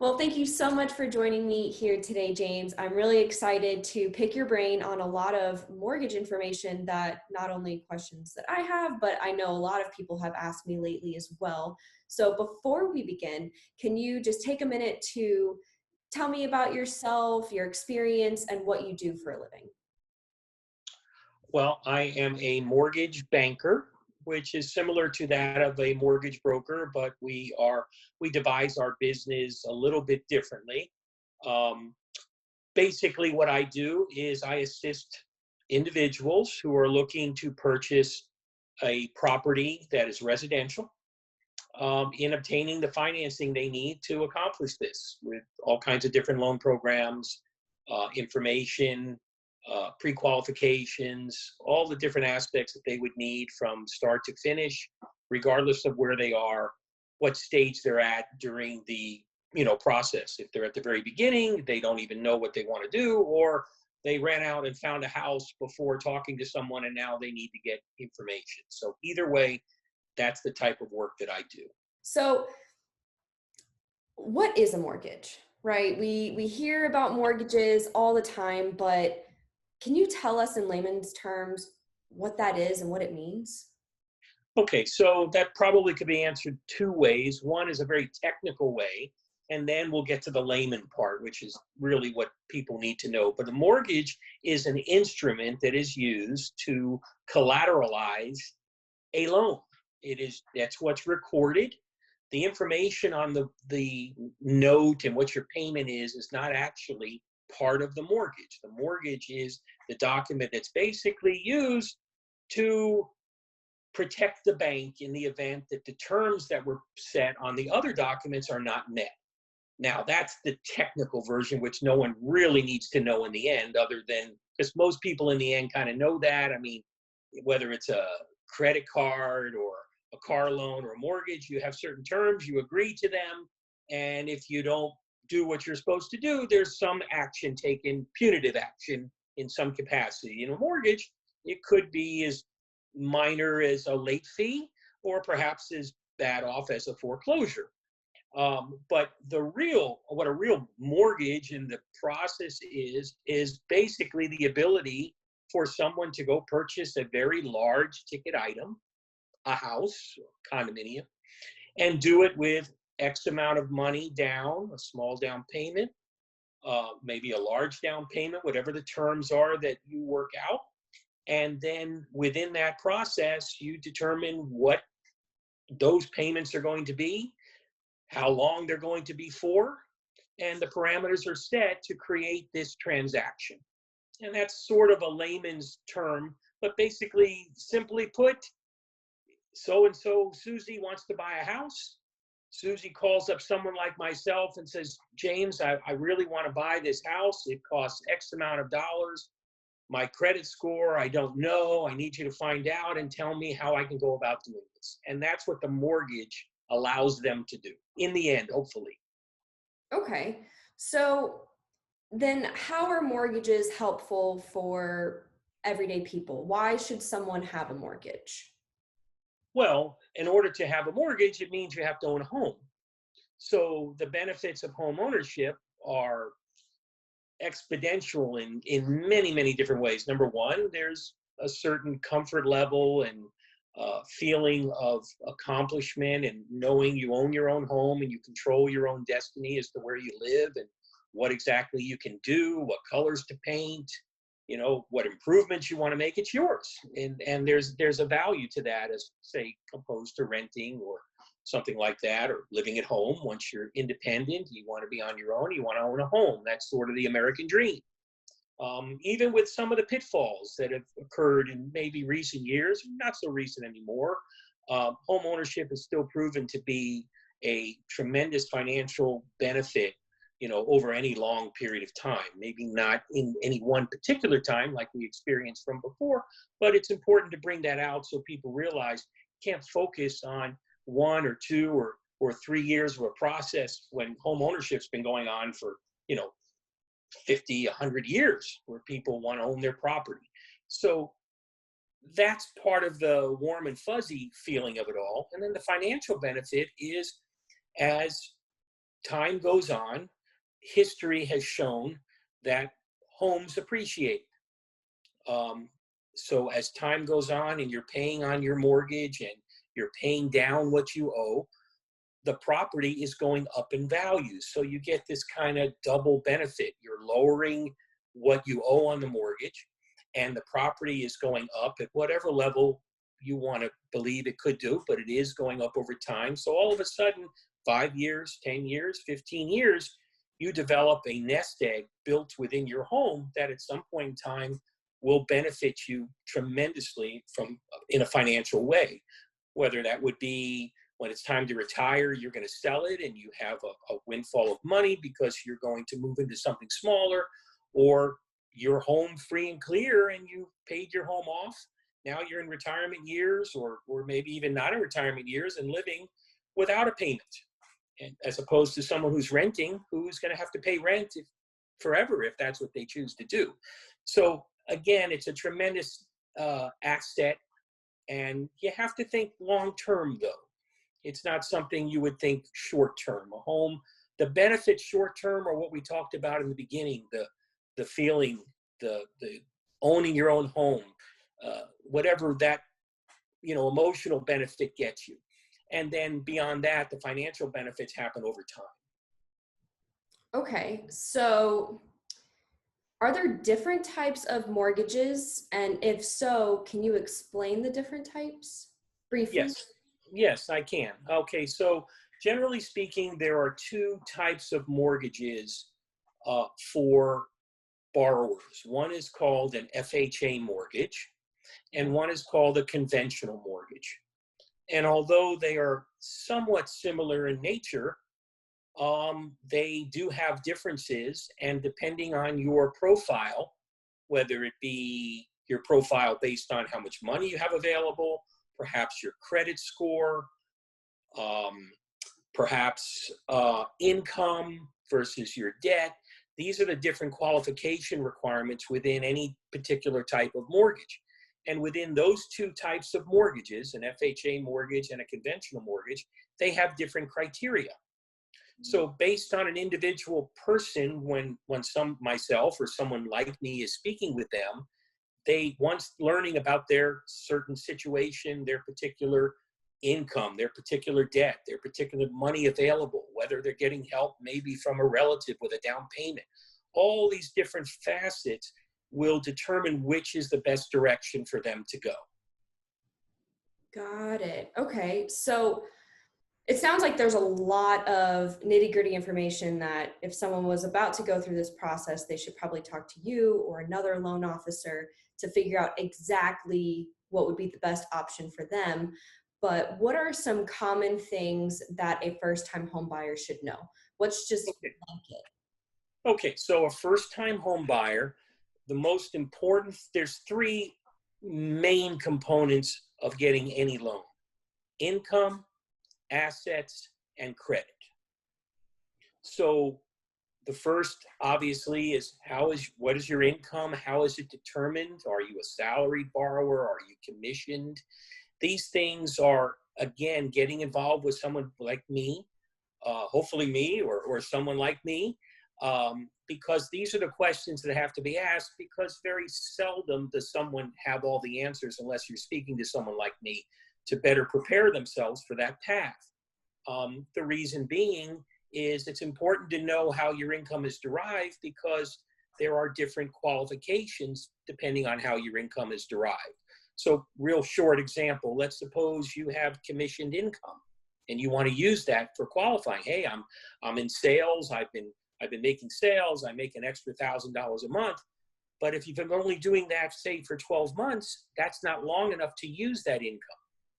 Well, thank you so much for joining me here today, James. I'm really excited to pick your brain on a lot of mortgage information that not only questions that I have, but I know a lot of people have asked me lately as well. So before we begin, can you just take a minute to tell me about yourself, your experience, and what you do for a living? Well, I am a mortgage banker, which is similar to that of a mortgage broker, but we devise our business a little bit differently. Um, Basically, what I do is I assist individuals who are looking to purchase a property that is residential in obtaining the financing they need to accomplish this with all kinds of different loan programs, information, pre-qualifications, all the different aspects that they would need from start to finish, regardless of where they are, what stage they're at during the process. If they're at the very beginning, they don't even know what they want to do, or they ran out and found a house before talking to someone and now they need to get information. So either way, that's the type of work that I do. So, what is a mortgage? Right? We hear about mortgages all the time, but can you tell us in layman's terms what that is and what it means? Okay, so that probably could be answered two ways. One is a very technical way, and then we'll get to the layman part, which is really what people need to know. But a mortgage is an instrument that is used to collateralize a loan. That's what's recorded. The information on the note and what your payment is not actually part of the mortgage. The mortgage is the document that's basically used to protect the bank in the event that the terms that were set on the other documents are not met. Now, that's the technical version, which no one really needs to know in the end, other than because most people in the end kind of know that. I mean, whether it's a credit card or a car loan or a mortgage, you have certain terms, you agree to them. And if you don't do what you're supposed to do, there's some action taken, punitive action in some capacity. In a mortgage, it could be as minor as a late fee or perhaps as bad off as a foreclosure. But what a real mortgage and the process is basically the ability for someone to go purchase a very large ticket item, a house, condominium, and do it with X amount of money down, a small down payment, maybe a large down payment, whatever the terms are that you work out. And then within that process, you determine what those payments are going to be, how long they're going to be for, and the parameters are set to create this transaction. And that's sort of a layman's term, but basically, simply put, so and so Susie wants to buy a house. Susie calls up someone like myself and says, James, I really want to buy this house. It costs X amount of dollars. My credit score, I don't know. I need you to find out and tell me how I can go about doing this. And that's what the mortgage allows them to do in the end, hopefully. Okay. So then how are mortgages helpful for everyday people? Why should someone have a mortgage? Well, in order to have a mortgage, it means you have to own a home. So the benefits of home ownership are exponential in many, many different ways. Number one, there's a certain comfort level and feeling of accomplishment and knowing you own your own home and you control your own destiny as to where you live and what exactly you can do, what colors to paint, what improvements you want to make. It's yours, and there's a value to that as say opposed to renting or something like that, or living at home. Once you're independent, you want to be on your own, you want to own a home. That's sort of the American dream. Even with some of the pitfalls that have occurred in maybe recent years, not so recent anymore, home ownership has still proven to be a tremendous financial benefit, over any long period of time. Maybe not in any one particular time like we experienced from before, but it's important to bring that out so people realize you can't focus on 1 or 2 or 3 years of a process when home ownership's been going on for, 50, 100 years where people want to own their property. So that's part of the warm and fuzzy feeling of it all. And then the financial benefit is as time goes on, history has shown that homes appreciate. Um, so as time goes on and you're paying on your mortgage and you're paying down what you owe, the property is going up in value. So you get this kind of double benefit. You're lowering what you owe on the mortgage, and the property is going up at whatever level you want to believe it could do, but it is going up over time. So all of a sudden, 5 years, 10 years, 15 years, you develop a nest egg built within your home that at some point in time will benefit you tremendously from in a financial way. Whether that would be when it's time to retire, you're going to sell it and you have a windfall of money because you're going to move into something smaller, or you're home free and clear and you paid your home off. Now you're in retirement years, or maybe even not in retirement years and living without a payment. And as opposed to someone who's renting, who's going to have to pay rent forever if that's what they choose to do. So again, it's a tremendous asset, and you have to think long term though. It's not something you would think short term. A home, the benefits short term are what we talked about in the beginning, the feeling, the owning your own home, whatever that emotional benefit gets you. And then beyond that, the financial benefits happen over time. Okay, so are there different types of mortgages? And if so, can you explain the different types briefly? Yes, I can. Okay, so generally speaking, there are two types of mortgages for borrowers. One is called an FHA mortgage, and one is called a conventional mortgage. And although they are somewhat similar in nature, they do have differences, and depending on your profile, whether it be your profile based on how much money you have available, perhaps your credit score, perhaps income versus your debt, these are the different qualification requirements within any particular type of mortgage. And within those two types of mortgages, an FHA mortgage and a conventional mortgage, they have different criteria. So based on an individual person, when myself or someone like me is speaking with them, they once learning about their certain situation, their particular income, their particular debt, their particular money available, whether they're getting help maybe from a relative with a down payment, all these different facets will determine which is the best direction for them to go. Got it. Okay, so it sounds like there's a lot of nitty-gritty information that if someone was about to go through this process, they should probably talk to you or another loan officer to figure out exactly what would be the best option for them. But what are some common things that a first-time home buyer should know? What's just blanket? Okay, so a first-time home buyer, the most important, there's three main components of getting any loan: income, assets, and credit. So the first obviously is what is your income? How is it determined? Are you a salaried borrower? Are you commissioned? These things are, again, getting involved with someone like me, hopefully me or someone like me, because these are the questions that have to be asked, because very seldom does someone have all the answers unless you're speaking to someone like me to better prepare themselves for that path. The reason being is it's important to know how your income is derived, because there are different qualifications depending on how your income is derived. So real short example, let's suppose you have commissioned income and you want to use that for qualifying. Hey, I'm in sales. I've been making sales. I make an extra $1,000 a month. But if you've been only doing that, say, for 12 months, that's not long enough to use that income.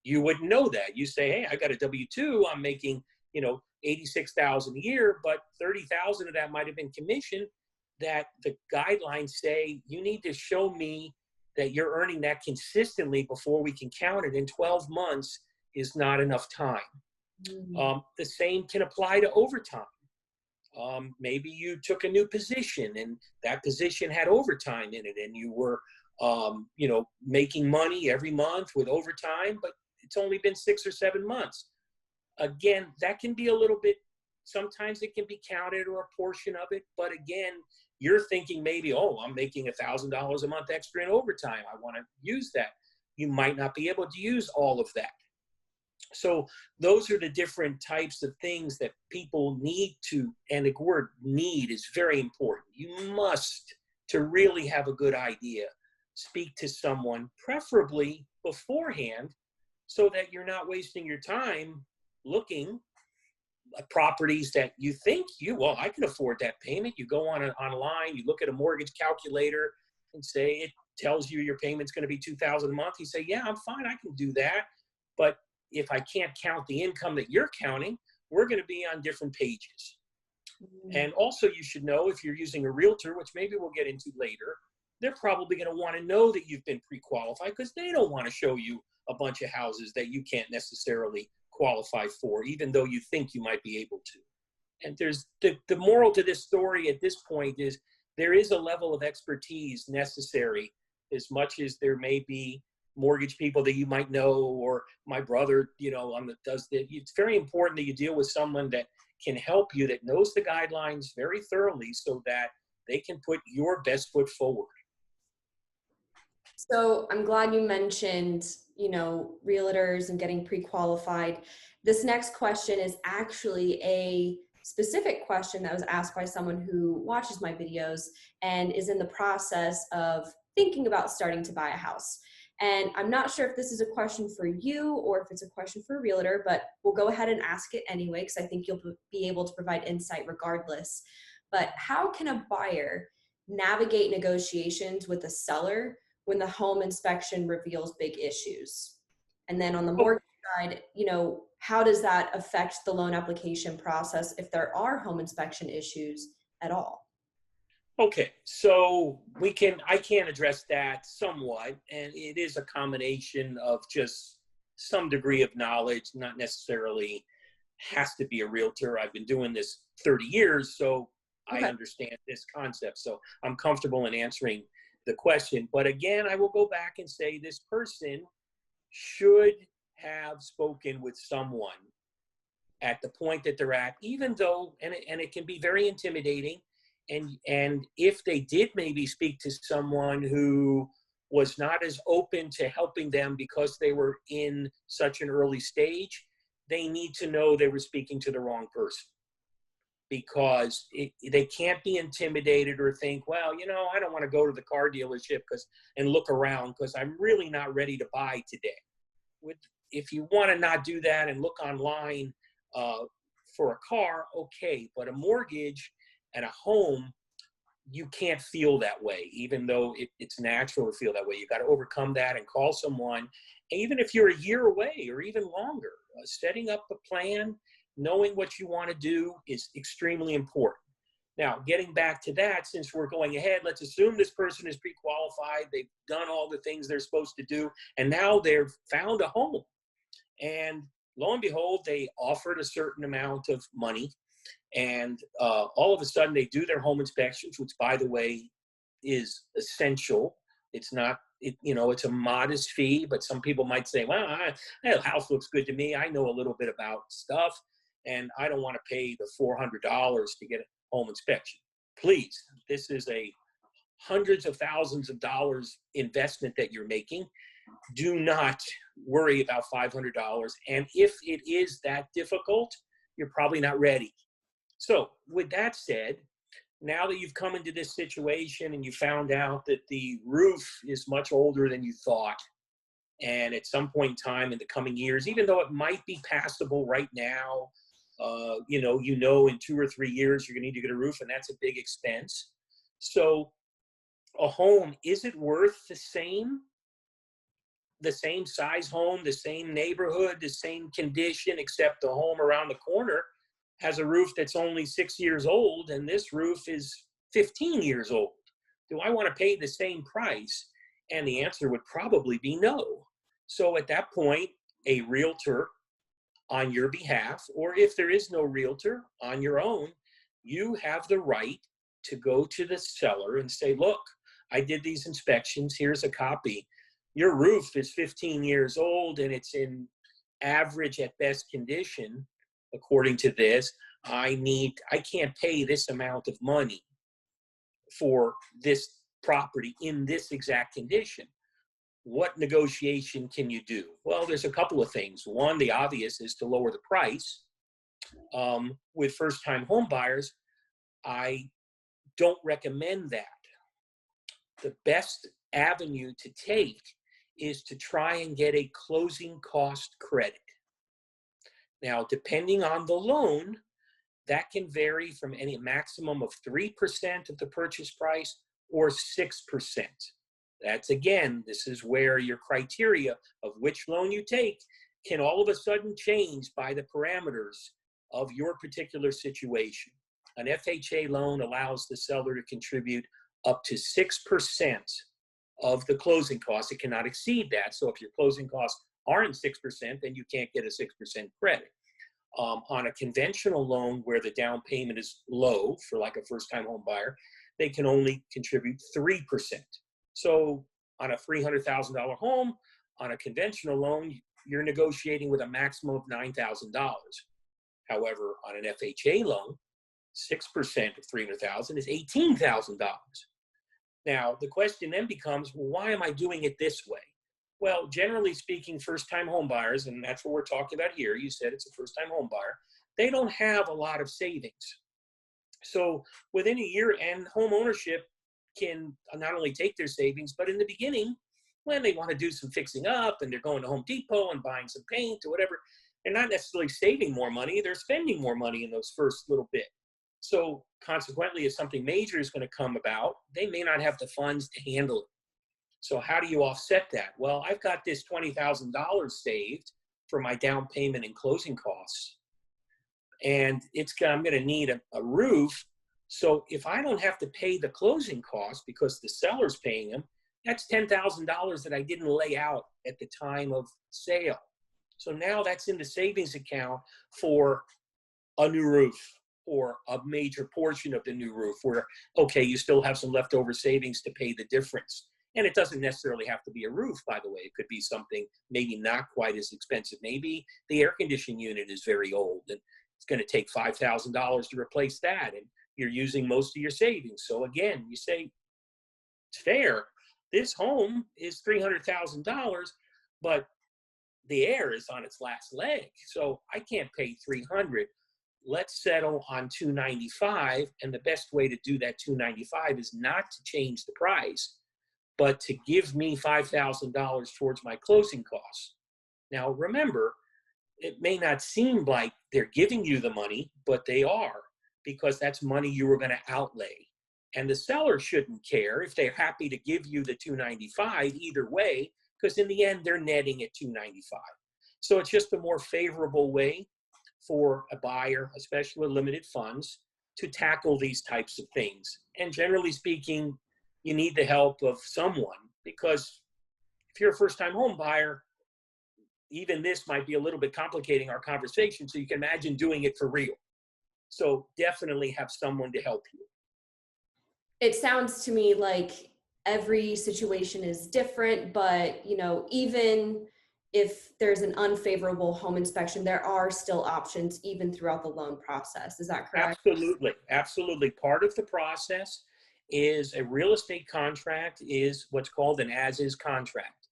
You wouldn't know that. You say, hey, I got a W-2. I'm making, $86,000 a year, but 30,000 of that might have been commission. That the guidelines say you need to show me that you're earning that consistently before we can count it. And 12 months is not enough time. The same can apply to overtime. Maybe you took a new position and that position had overtime in it, and you were, making money every month with overtime, but it's only been 6 or 7 months. Again, that can be a little bit Sometimes it can be counted or a portion of it. But again, you're thinking maybe, oh, I'm making $1,000 a month extra in overtime. I want to use that. You might not be able to use all of that. So those are the different types of things that people need to, and the word need is very important. You must, to really have a good idea, speak to someone, preferably beforehand, so that you're not wasting your time looking at properties that you think well, I can afford that payment. You go online, you look at a mortgage calculator and say, it tells you your payment's going to be $2,000 a month. You say, yeah, I'm fine, I can do that. But if I can't count the income that you're counting, we're going to be on different pages. And also you should know, if you're using a realtor, which maybe we'll get into later, they're probably going to want to know that you've been pre-qualified, because they don't want to show you a bunch of houses that you can't necessarily qualify for, even though you think you might be able to. And there's the moral to this story at this point is there is a level of expertise necessary, as much as there may be mortgage people that you might know, or my brother, does that. It's very important that you deal with someone that can help you, that knows the guidelines very thoroughly, so that they can put your best foot forward. So I'm glad you mentioned, realtors and getting pre-qualified. This next question is actually a specific question that was asked by someone who watches my videos and is in the process of thinking about starting to buy a house. And I'm not sure if this is a question for you or if it's a question for a realtor, but we'll go ahead and ask it anyway, because I think you'll be able to provide insight regardless. But how can a buyer navigate negotiations with a seller when the home inspection reveals big issues? And then on the mortgage side, how does that affect the loan application process if there are home inspection issues at all? Okay, so I can address that somewhat, and it is a combination of just some degree of knowledge, not necessarily has to be a realtor. I've been doing this 30 years, so I understand this concept. So I'm comfortable in answering the question. But again, I will go back and say this person should have spoken with someone at the point that they're at, even though, and it can be very intimidating. And if they did maybe speak to someone who was not as open to helping them because they were in such an early stage, they need to know they were speaking to the wrong person. Because they can't be intimidated or think, well, I don't want to go to the car dealership and look around because I'm really not ready to buy today. If you want to not do that and look online for a car, okay, but a mortgage and a home, you can't feel that way, even though it's natural to feel that way. You got to overcome that and call someone. And even if you're a year away or even longer, setting up a plan, knowing what you want to do is extremely important. Now, getting back to that, since we're going ahead, let's assume this person is pre-qualified. They've done all the things they're supposed to do, and now they've found a home. And lo and behold, they offered a certain amount of money. And all of a sudden, they do their home inspections, which, by the way, is essential. It's not, it's a modest fee, but some people might say, well, the house looks good to me. I know a little bit about stuff, and I don't want to pay the $400 to get a home inspection. Please, this is a hundreds of thousands of dollars investment that you're making. Do not worry about $500. And if it is that difficult, you're probably not ready. So with that said, now that you've come into this situation and you found out that the roof is much older than you thought, and at some point in time in the coming years, even though it might be passable right now, in 2 or 3 years, you're going to need to get a roof, and that's a big expense. So a home, is it worth the same size home, the same neighborhood, the same condition, except the home around the corner has a roof that's only 6 years old, and this roof is 15 years old? Do I want to pay the same price? And the answer would probably be no. So at that point, a realtor on your behalf, or if there is no realtor, on your own, you have the right to go to the seller and say, look, I did these inspections. Here's a copy. Your roof is 15 years old and it's in average at best condition, according to this. I can't pay this amount of money for this property in this exact condition. What negotiation can you do? Well, there's a couple of things. One, the obvious is to lower the price. With first-time home buyers, I don't recommend that. The best avenue to take is to try and get a closing cost credit. Now, depending on the loan, that can vary from any maximum of 3% of the purchase price or 6%. That's, again, this is where your criteria of which loan you take can all of a sudden change by the parameters of your particular situation. An FHA loan allows the seller to contribute up to 6% of the closing costs. It cannot exceed that. So if your closing costs aren't 6%, then you can't get a 6% credit. On a conventional loan where the down payment is low for like a first-time home buyer, they can only contribute 3%. So on a $300,000 home, on a conventional loan, you're negotiating with a maximum of $9,000. However, on an FHA loan, 6% of $300,000 is $18,000. Now, the question then becomes, well, why am I doing it this way? Well, generally speaking, first-time home buyers, and that's what we're talking about here, you said it's a first-time home buyer, they don't have a lot of savings. So within a year, and home ownership can not only take their savings, but in the beginning, when they want to do some fixing up and they're going to Home Depot and buying some paint or whatever, they're not necessarily saving more money, they're spending more money in those first little bit. So consequently, if something major is going to come about, they may not have the funds to handle it. So how do you offset that? Well, I've got this $20,000 saved for my down payment and closing costs, and I'm going to need a roof. So if I don't have to pay the closing costs because the seller's paying them, that's $10,000 that I didn't lay out at the time of sale. So now that's in the savings account for a new roof or a major portion of the new roof where, okay, you still have some leftover savings to pay the difference. And it doesn't necessarily have to be a roof, by the way. It could be something maybe not quite as expensive. Maybe the air conditioning unit is very old and it's going to take $5,000 to replace that. And you're using most of your savings. So again, you say, it's fair. This home is $300,000, but the air is on its last leg. So I can't pay $300. Let's settle on $295. And the best way to do that $295 is not to change the price, but to give me $5,000 towards my closing costs. Now, remember, it may not seem like they're giving you the money, but they are, because that's money you were going to outlay. And the seller shouldn't care if they're happy to give you the $295 either way, because in the end, they're netting at $295. So it's just a more favorable way for a buyer, especially with limited funds, to tackle these types of things. And generally speaking, you need the help of someone, because if you're a first-time home buyer, even this might be a little bit complicating our conversation, so you can imagine doing it for real. So definitely have someone to help you. It sounds to me like every situation is different, but even if there's an unfavorable home inspection, there are still options even throughout the loan process. Is that correct? Absolutely. Absolutely. Part of the process is a real estate contract is what's called an as-is contract.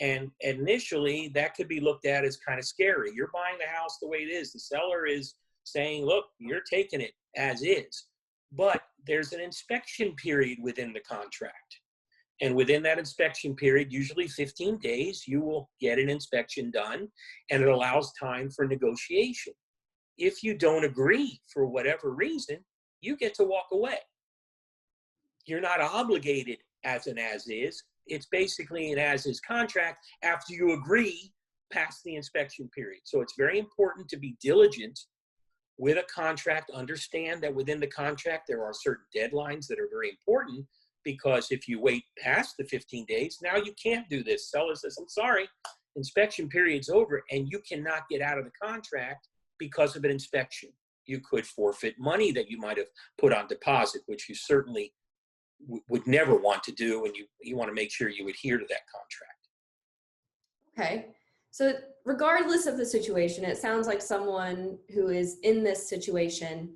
And initially, that could be looked at as kind of scary. You're buying the house the way it is. The seller is saying, look, you're taking it as is. But there's an inspection period within the contract. And within that inspection period, usually 15 days, you will get an inspection done, and it allows time for negotiation. If you don't agree for whatever reason, you get to walk away. You're not obligated as an as-is. It's basically an as-is contract after you agree past the inspection period. So it's very important to be diligent with a contract. Understand that within the contract, there are certain deadlines that are very important, because if you wait past the 15 days, now you can't do this. Seller says, I'm sorry, inspection period's over, and you cannot get out of the contract because of an inspection. You could forfeit money that you might have put on deposit, which you certainly would never want to do, and you want to make sure you adhere to that contract. Okay. So regardless of the situation, it sounds like someone who is in this situation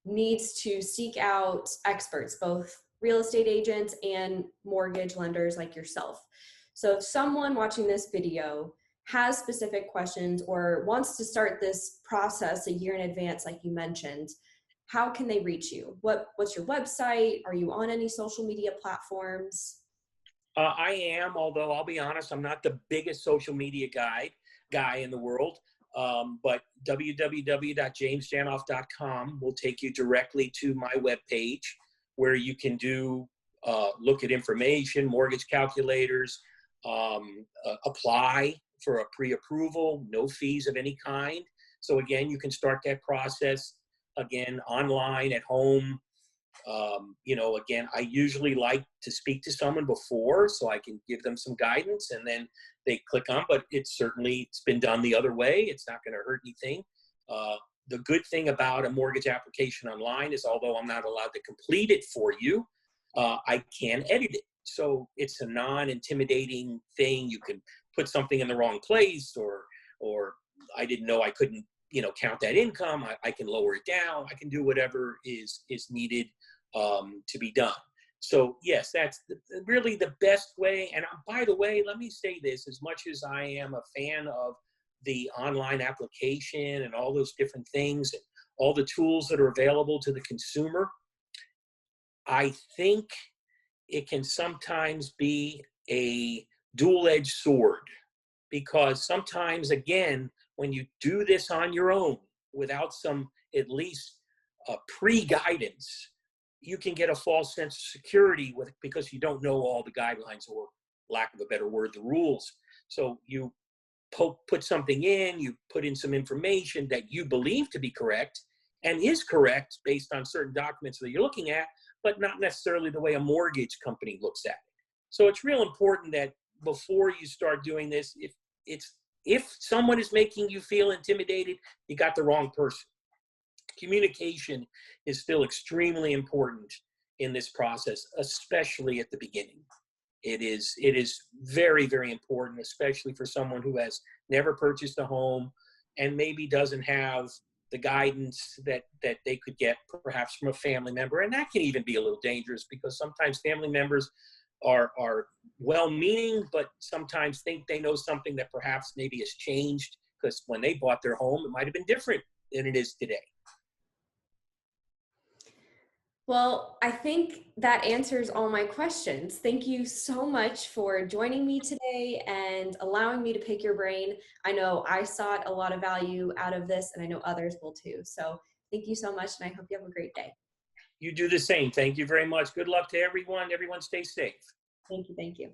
needs to seek out experts, both real estate agents and mortgage lenders like yourself. So if someone watching this video has specific questions or wants to start this process a year in advance, like you mentioned, how can they reach you? What's your website? Are you on any social media platforms? I am, although I'll be honest, I'm not the biggest social media guy in the world. But www.jamesjanoff.com will take you directly to my webpage where you can look at information, mortgage calculators, apply for a pre-approval, no fees of any kind. So again, you can start that process again online at home. Again, I usually like to speak to someone before so I can give them some guidance and then they click on, but it's been done the other way. It's not going to hurt anything. The good thing about a mortgage application online is although I'm not allowed to complete it for you, I can edit it. So it's a non-intimidating thing. You can put something in the wrong place or I didn't know I couldn't, count that income. I can lower it down. I can do whatever is needed to be done. So yes, that's really the best way. And by the way, let me say this, as much as I am a fan of the online application and all those different things, and all the tools that are available to the consumer, I think it can sometimes be a dual-edged sword because sometimes, again, when you do this on your own without some at least pre-guidance, you can get a false sense of security because you don't know all the guidelines or, lack of a better word, the rules. So you put something in, you put in some information that you believe to be correct and is correct based on certain documents that you're looking at, but not necessarily the way a mortgage company looks at it. So it's real important that before you start doing this, if someone is making you feel intimidated, you got the wrong person. Communication is still extremely important in this process, especially at the beginning. It is very, very important, especially for someone who has never purchased a home and maybe doesn't have the guidance that they could get perhaps from a family member. And that can even be a little dangerous because sometimes family members are well-meaning, but sometimes think they know something that perhaps maybe has changed because when they bought their home, it might have been different than it is today. Well, I think that answers all my questions. Thank you so much for joining me today and allowing me to pick your brain. I know I sought a lot of value out of this, and I know others will too. So thank you so much, and I hope you have a great day. You do the same. Thank you very much. Good luck to everyone. Everyone stay safe. Thank you. Thank you.